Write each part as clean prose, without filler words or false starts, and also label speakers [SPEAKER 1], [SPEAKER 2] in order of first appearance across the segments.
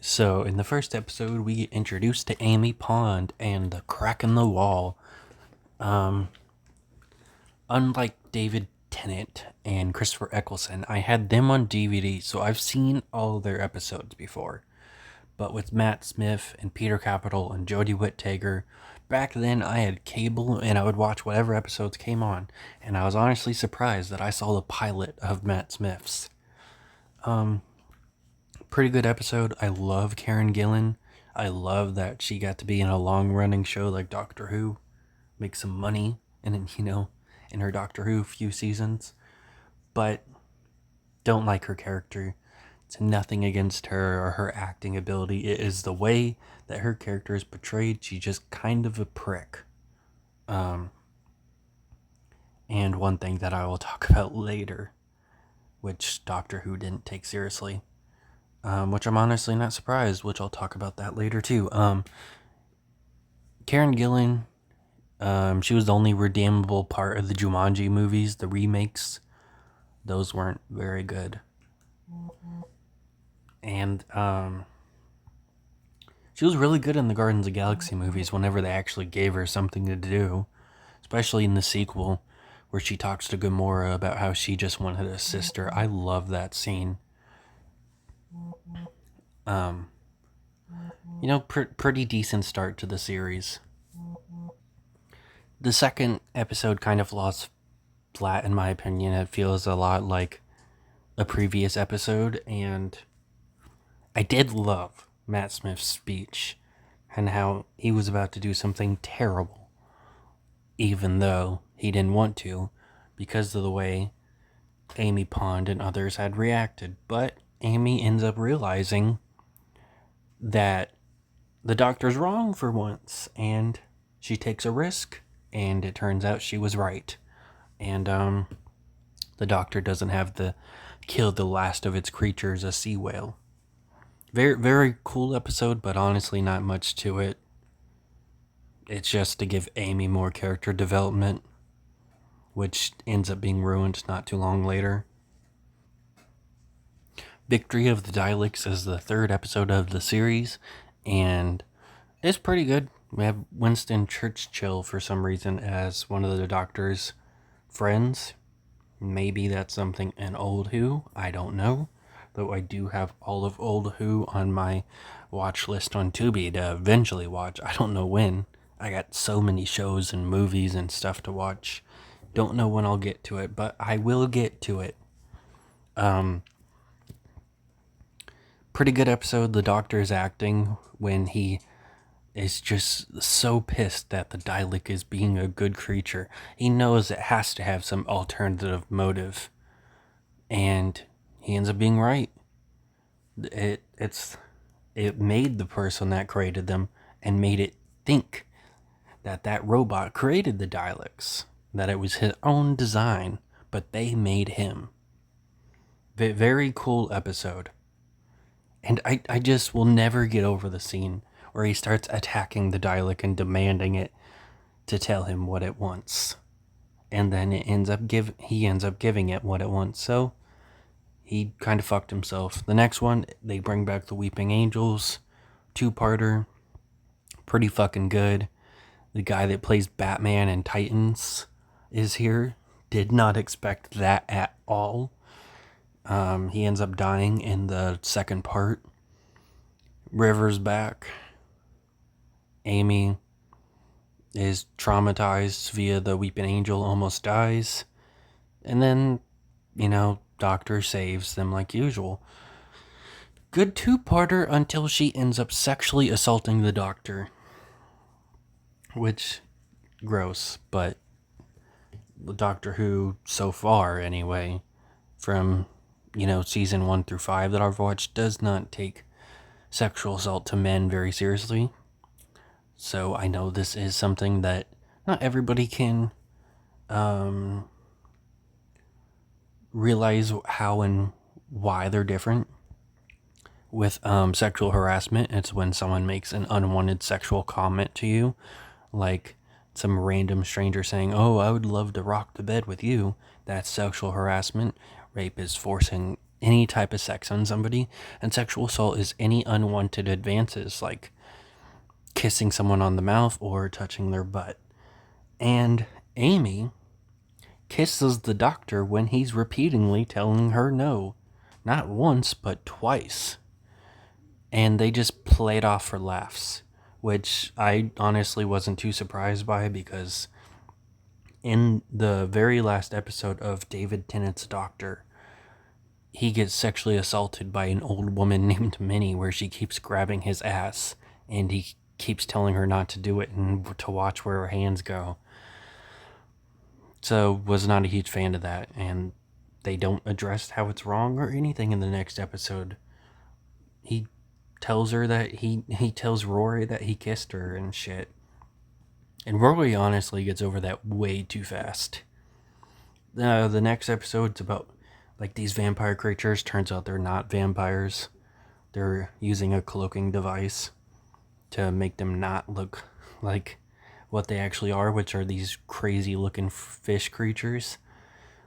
[SPEAKER 1] So, in the first episode, we get introduced to Amy Pond and the crack in the wall. Unlike David Tennant and Christopher Eccleston, I had them on DVD, so I've seen all their episodes before. But with Matt Smith and Peter Capital and Jodie Whittaker, back then I had cable and I would watch whatever episodes came on, and I was honestly surprised that I saw the pilot of Matt Smith's. Pretty good episode. I love Karen Gillan. I love that she got to be in a long running show like Doctor Who, make some money, and in her Doctor Who few seasons. But don't like her character. It's nothing against her or her acting ability. It is the way that her character is portrayed. She's just kind of a prick. And one thing that I will talk about later, which Doctor Who didn't take seriously, which I'm honestly not surprised, which I'll talk about that later too. Karen Gillan, she was the only redeemable part of the Jumanji movies, the remakes. Those weren't very good. And she was really good in the Guardians of the Galaxy movies whenever they actually gave her something to do, especially in the sequel where she talks to Gamora about how she just wanted a sister. I love that scene. Pretty decent start to the series. The second episode kind of lost flat, in my opinion. It feels a lot like a previous episode, and I did love Matt Smith's speech and how he was about to do something terrible, even though he didn't want to, because of the way Amy Pond and others had reacted. But Amy ends up realizing that the doctor's wrong for once, and she takes a risk, and it turns out she was right. And the doctor doesn't have to kill the last of its creatures, a sea whale. Very, very cool episode, but honestly not much to it. It's just to give Amy more character development, which ends up being ruined not too long later. Victory of the Daleks is the third episode of the series, and it's pretty good. We have Winston Churchill for some reason as one of the Doctor's friends. Maybe that's something in Old Who, I don't know. Though I do have all of Old Who on my watch list on Tubi to eventually watch. I don't know when. I got so many shows and movies and stuff to watch. Don't know when I'll get to it, but I will get to it. Pretty good episode. The Doctor's acting when he is just so pissed that the Dalek is being a good creature. He knows it has to have some alternative motive, and he ends up being right. It made the person that created them and made it think that robot created the Daleks, that it was his own design, but they made him. Very cool episode. And I just will never get over the scene where he starts attacking the Dalek and demanding it to tell him what it wants. And then he ends up giving it what it wants. So he kind of fucked himself. The next one, they bring back the Weeping Angels, 2-parter, pretty fucking good. The guy that plays Batman in Titans is here. Did not expect that at all. He ends up dying in the second part. River's back. Amy is traumatized via the Weeping Angel, almost dies. And then, Doctor saves them like usual. Good 2-parter until she ends up sexually assaulting the Doctor. Which, gross, but Doctor Who, so far anyway, from season 1 through 5 that I've watched, does not take sexual assault to men very seriously. So I know this is something that not everybody can realize how and why they're different. With sexual harassment, it's when someone makes an unwanted sexual comment to you, like some random stranger saying, "Oh, I would love to rock the bed with you." That's sexual harassment. Rape is forcing any type of sex on somebody, and sexual assault is any unwanted advances like kissing someone on the mouth or touching their butt. And Amy kisses the doctor when he's repeatedly telling her no. Not once, but twice. And they just play it off for laughs, which I honestly wasn't too surprised by, because in the very last episode of David Tennant's Doctor, he gets sexually assaulted by an old woman named Minnie, where she keeps grabbing his ass and he keeps telling her not to do it and to watch where her hands go. So was not a huge fan of that, and they don't address how it's wrong or anything in the next episode. He tells her that he tells Rory that he kissed her and shit. And Rory honestly gets over that way too fast. The next episode's about like these vampire creatures. Turns out they're not vampires. They're using a cloaking device to make them not look like what they actually are, which are these crazy looking fish creatures.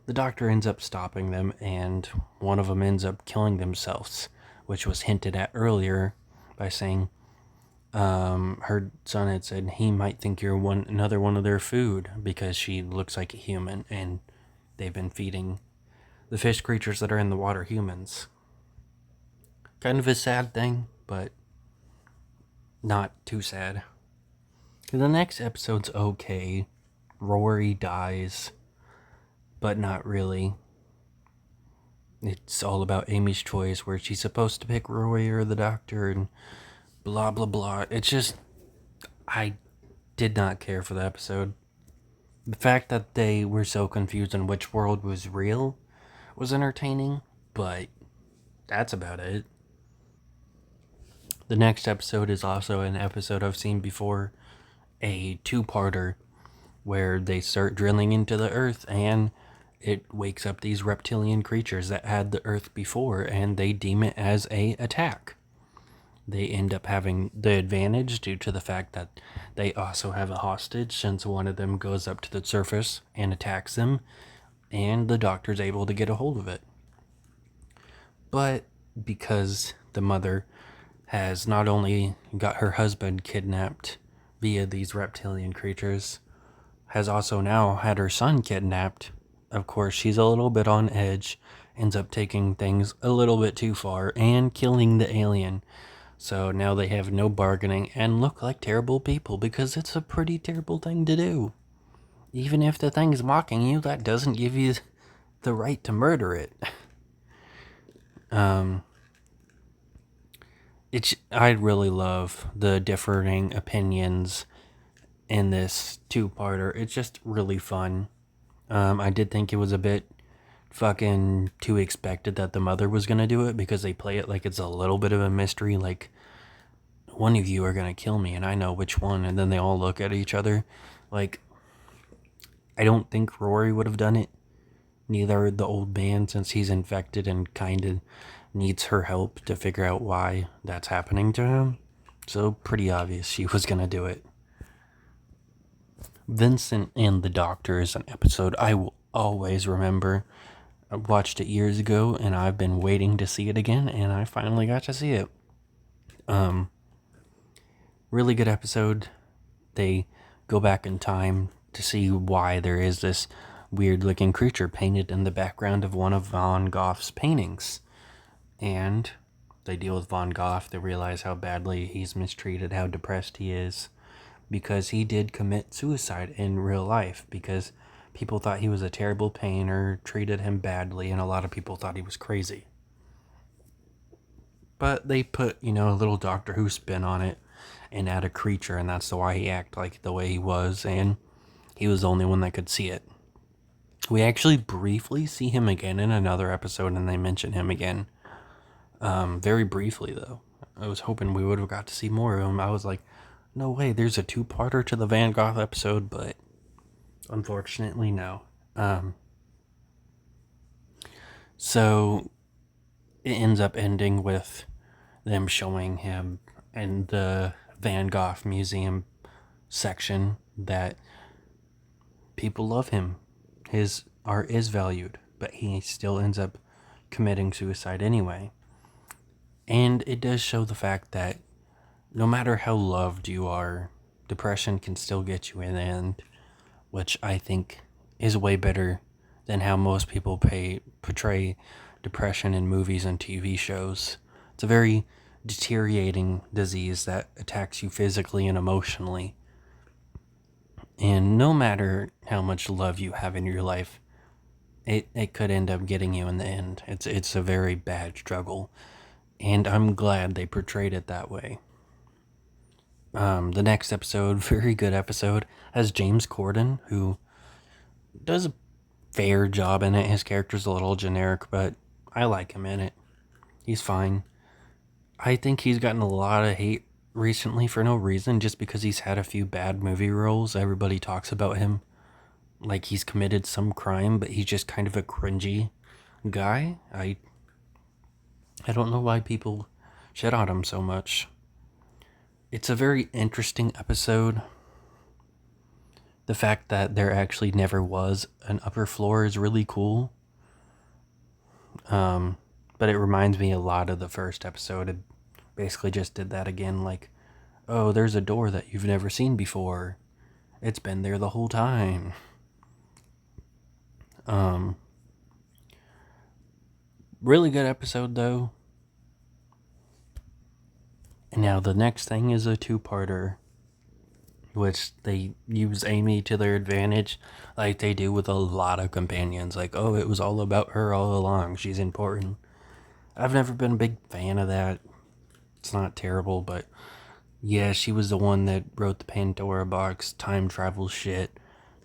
[SPEAKER 1] The doctor ends up stopping them, and one of them ends up killing themselves, which was hinted at earlier by saying her son had said he might think you're another one of their food because she looks like a human, and they've been feeding the fish creatures that are in the water humans. Kind of a sad thing, but not too sad. The next episode's okay. Rory dies, but not really. It's all about Amy's choice, where she's supposed to pick Rory or the doctor, and blah blah blah. It's just, I did not care for the episode. The fact that they were so confused on which world was real was entertaining, but that's about it. The next episode is also an episode I've seen before, a two-parter where they start drilling into the earth and it wakes up these reptilian creatures that had the earth before, and they deem it as a attack. They end up having the advantage due to the fact that they also have a hostage, since one of them goes up to the surface and attacks them, and the doctor's able to get a hold of it. But because the mother has not only got her husband kidnapped via these reptilian creatures, has also now had her son kidnapped, of course she's a little bit on edge, ends up taking things a little bit too far and killing the alien. So now they have no bargaining and look like terrible people, because it's a pretty terrible thing to do. Even if the thing's mocking you, that doesn't give you the right to murder it. I really love the differing opinions in this two-parter. It's just really fun. I did think it was a bit fucking too expected that the mother was gonna do it, because they play it like it's a little bit of a mystery, like, one of you are gonna kill me and I know which one, and then they all look at each other. Like, I don't think Rory would have done it, neither the old man, since he's infected and kind of needs her help to figure out why that's happening to him. So pretty obvious she was gonna do it. Vincent and the Doctor is an episode I will always remember. I watched it years ago and I've been waiting to see it again, and I finally got to see it. Really good episode. They go back in time to see why there is this weird looking creature painted in the background of one of Van Gogh's paintings. And they deal with Van Gogh. They realize how badly he's mistreated, how depressed he is, because he did commit suicide in real life, because people thought he was a terrible painter, treated him badly, and a lot of people thought he was crazy. But they put, a little Doctor Who spin on it and add a creature, and that's why he acted like the way he was, and he was the only one that could see it. We actually briefly see him again in another episode, and they mention him again. Very briefly, though. I was hoping we would have got to see more of him. I was like, no way, there's a two-parter to the Van Gogh episode, but unfortunately, no. So it ends up ending with them showing him in the Van Gogh Museum section that people love him. His art is valued, but he still ends up committing suicide anyway. And it does show the fact that no matter how loved you are, depression can still get you in the end, which I think is way better than how most people portray depression in movies and TV shows. It's a very deteriorating disease that attacks you physically and emotionally. And no matter how much love you have in your life, it could end up getting you in the end. It's a very bad struggle. And I'm glad they portrayed it that way. The next episode, very good episode, has James Corden, who does a fair job in it. His character's a little generic, but I like him in it. He's fine. I think he's gotten a lot of hate recently for no reason, just because he's had a few bad movie roles. Everybody talks about him like he's committed some crime, but he's just kind of a cringy guy. I don't know why people shit on him so much. It's a very interesting episode. The fact that there actually never was an upper floor is really cool. But it reminds me a lot of the first episode. It basically just did that again, like, oh, there's a door that you've never seen before. It's been there the whole time. Really good episode, though. And now the next thing is a two-parter, which they use Amy to their advantage, like they do with a lot of companions. Like, oh, it was all about her all along. She's important. I've never been a big fan of that. It's not terrible, but yeah, she was the one that wrote the Pandora box time travel shit.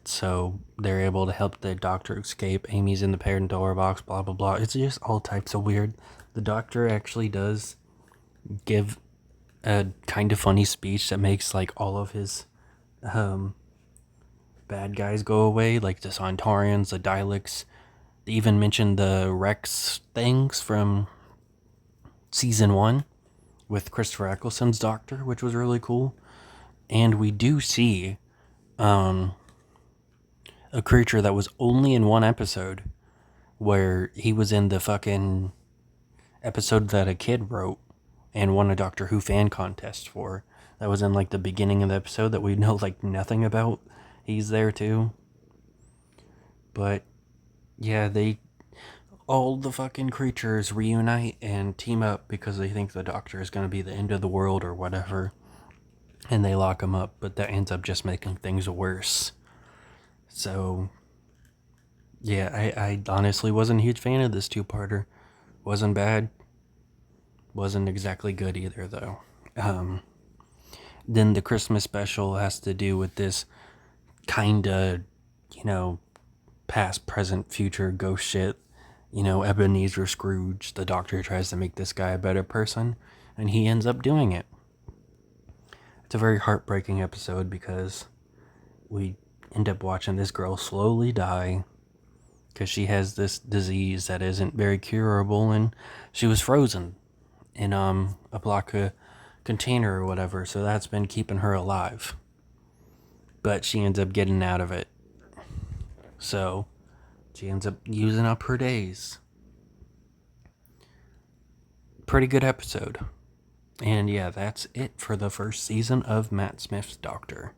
[SPEAKER 1] So they're able to help the doctor escape. Amy's in the Pandora box, blah, blah, blah. It's just all types of weird. The doctor actually does give a kind of funny speech that makes like all of his bad guys go away, like the Centaurians, the Daleks. They even mentioned the Rex things from season 1 with Christopher Eccleston's doctor, which was really cool. And we do see a creature that was only in one episode, where he was in the fucking episode that a kid wrote and won a Doctor Who fan contest for. That was in like the beginning of the episode that we know like nothing about. He's there too. But yeah, all the fucking creatures reunite and team up because they think the Doctor is going to be the end of the world or whatever. And they lock him up, but that ends up just making things worse. So yeah, I honestly wasn't a huge fan of this two-parter. Wasn't bad. Wasn't exactly good either, though. Then the Christmas special has to do with this kinda, past, present, future ghost shit. Ebenezer Scrooge, the doctor tries to make this guy a better person, and he ends up doing it. It's a very heartbreaking episode because we end up watching this girl slowly die because she has this disease that isn't very curable, and she was frozen in a block of container or whatever, so that's been keeping her alive. But she ends up getting out of it. So she ends up using up her days. Pretty good episode. And yeah, that's it for the first season of Matt Smith's Doctor.